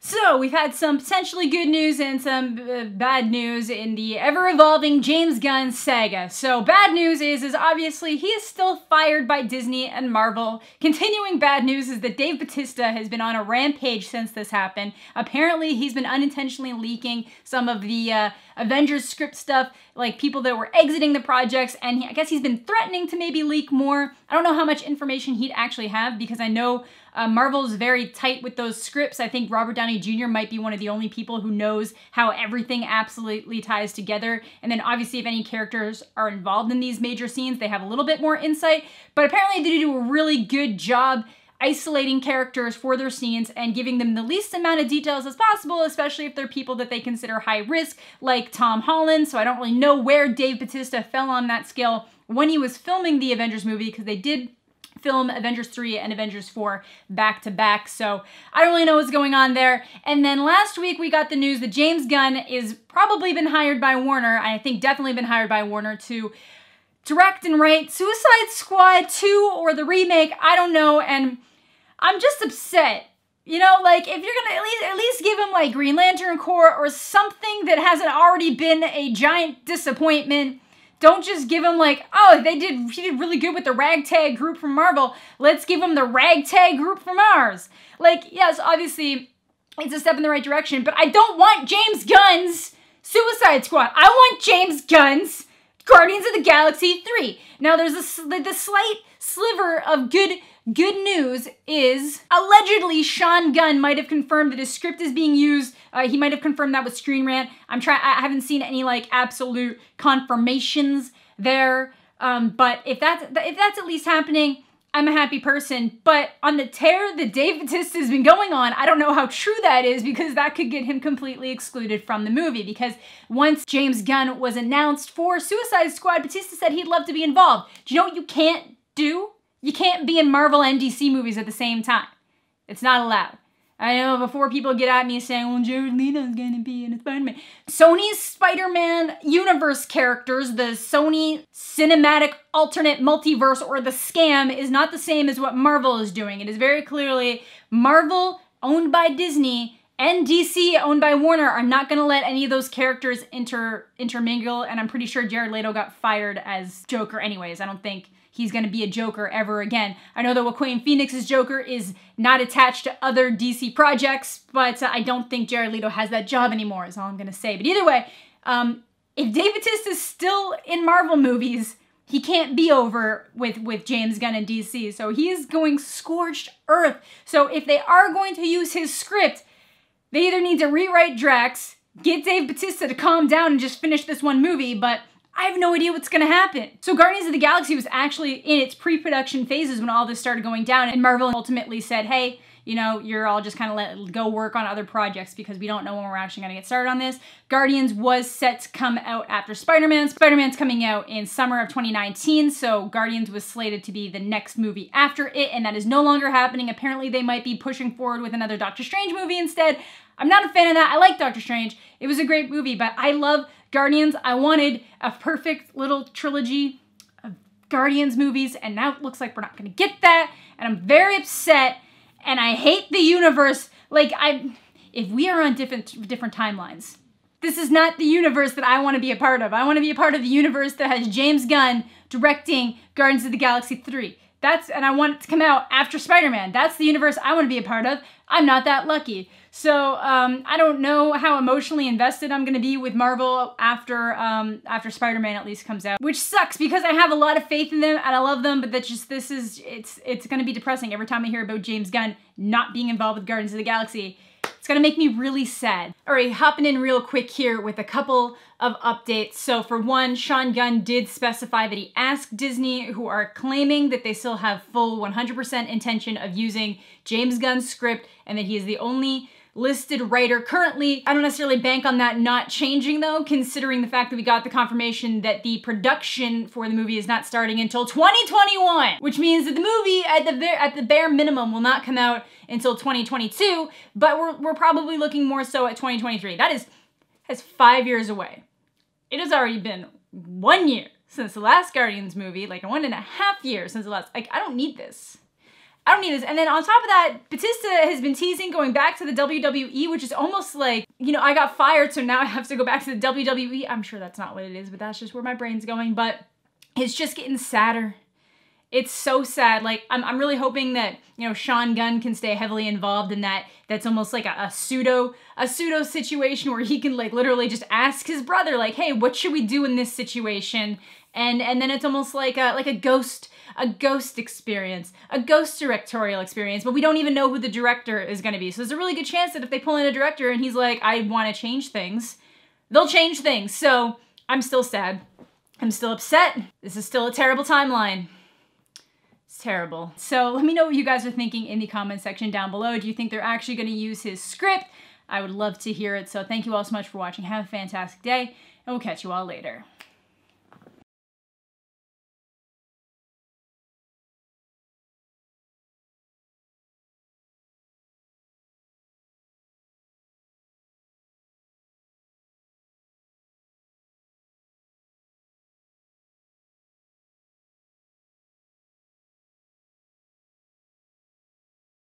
So we've had some potentially good news and some bad news in the ever-evolving James Gunn saga. So bad news is obviously he is still fired by Disney and Marvel. Continuing bad news is that Dave Bautista has been on a rampage since this happened. Apparently he's been unintentionally leaking some of the Avengers script stuff, like people that were exiting the projects, and I guess he's been threatening to maybe leak more. I don't know how much information he'd actually have because I know Marvel's very tight with those scripts. I think Robert Downey Jr. might be one of the only people who knows how everything absolutely ties together. And then obviously if any characters are involved in these major scenes, they have a little bit more insight. But apparently they do a really good job isolating characters for their scenes and giving them the least amount of details as possible, especially if they're people that they consider high risk, like Tom Holland. So I don't really know where Dave Bautista fell on that scale when he was filming the Avengers movie, because they did film Avengers 3 and Avengers 4 back to back, so I don't really know what's going on there. And then last week we got the news that James Gunn is probably been hired by Warner, I think definitely been hired by Warner, to direct and write Suicide Squad 2 or the remake, I don't know, and I'm just upset. You know, like, if you're gonna at least give him like Green Lantern Corps or something that hasn't already been a giant disappointment. Don't just give him like, oh, he did really good with the ragtag group from Marvel. Let's give him the ragtag group from ours. Like, yes, obviously, it's a step in the right direction, but I don't want James Gunn's Suicide Squad. I want James Gunn's Guardians of the Galaxy 3. Now, there's the slight sliver of good news is allegedly Sean Gunn might have confirmed that his script is being used. He might have confirmed that with Screen Rant. I haven't seen any like absolute confirmations there. But if that's at least happening, I'm a happy person. But on the tear that Dave Bautista has been going on, I don't know how true that is, because that could get him completely excluded from the movie. Because once James Gunn was announced for Suicide Squad, Bautista said he'd love to be involved. Do you know what you can't do? You can't be in Marvel and DC movies at the same time. It's not allowed. I know before people get at me saying, well, Jared Leto's gonna be in Spider-Man. Sony's Spider-Man universe characters, the Sony Cinematic Alternate Multiverse, or the SCAM, is not the same as what Marvel is doing. It is very clearly Marvel, owned by Disney, and DC, owned by Warner, are not gonna let any of those characters intermingle, and I'm pretty sure Jared Leto got fired as Joker anyways. I don't think he's going to be a Joker ever again. I know that Joaquin Phoenix's Joker is not attached to other DC projects, but I don't think Jared Leto has that job anymore, is all I'm going to say. But either way, if Dave Bautista is still in Marvel movies, he can't be over with James Gunn and DC, so he is going scorched earth. So if they are going to use his script, they either need to rewrite Drax, get Dave Bautista to calm down and just finish this one movie, but I have no idea what's gonna happen. So Guardians of the Galaxy was actually in its pre-production phases when all this started going down, and Marvel ultimately said, hey, you know, you're all just kind of let go work on other projects because we don't know when we're actually gonna get started on this. Guardians was set to come out after Spider-Man. Spider-Man's coming out in summer of 2019, so Guardians was slated to be the next movie after it, and that is no longer happening. Apparently they might be pushing forward with another Doctor Strange movie instead. I'm not a fan of that. I like Doctor Strange. It was a great movie, but I love Guardians. I wanted a perfect little trilogy of Guardians movies, and now it looks like we're not gonna get that, and I'm very upset, and I hate the universe. Like, if we are on different timelines, this is not the universe that I want to be a part of. I want to be a part of the universe that has James Gunn directing Guardians of the Galaxy 3. And I want it to come out after Spider-Man. That's the universe I want to be a part of. I'm not that lucky. So I don't know how emotionally invested I'm gonna be with Marvel after Spider-Man at least comes out, which sucks because I have a lot of faith in them and I love them, but it's gonna be depressing every time I hear about James Gunn not being involved with Guardians of the Galaxy. It's gonna make me really sad. All right, hopping in real quick here with a couple of updates. So for one, Sean Gunn did specify that he asked Disney, who are claiming that they still have full 100% intention of using James Gunn's script and that he is the only listed writer currently. I don't necessarily bank on that not changing though, considering the fact that we got the confirmation that the production for the movie is not starting until 2021, which means that the movie at the bare minimum will not come out until 2022, but we're probably looking more so at 2023. That's 5 years away. It has already been 1 year since the last Guardians movie, like 1.5 years since the last, like, I don't need this. I don't need this. And then on top of that, Batista has been teasing going back to the WWE, which is almost like, you know, I got fired, so now I have to go back to the WWE. I'm sure that's not what it is, but that's just where my brain's going. But it's just getting sadder. It's so sad. Like, I'm really hoping that, you know, Sean Gunn can stay heavily involved in that. That's almost like a pseudo situation where he can like literally just ask his brother, like, hey, what should we do in this situation? And then it's almost like a ghost experience, a ghost directorial experience, but we don't even know who the director is going to be. So there's a really good chance that if they pull in a director and he's like, I want to change things, they'll change things. So I'm still sad. I'm still upset. This is still a terrible timeline. It's terrible. So let me know what you guys are thinking in the comment section down below. Do you think they're actually going to use his script? I would love to hear it. So thank you all so much for watching. Have a fantastic day, and we'll catch you all later.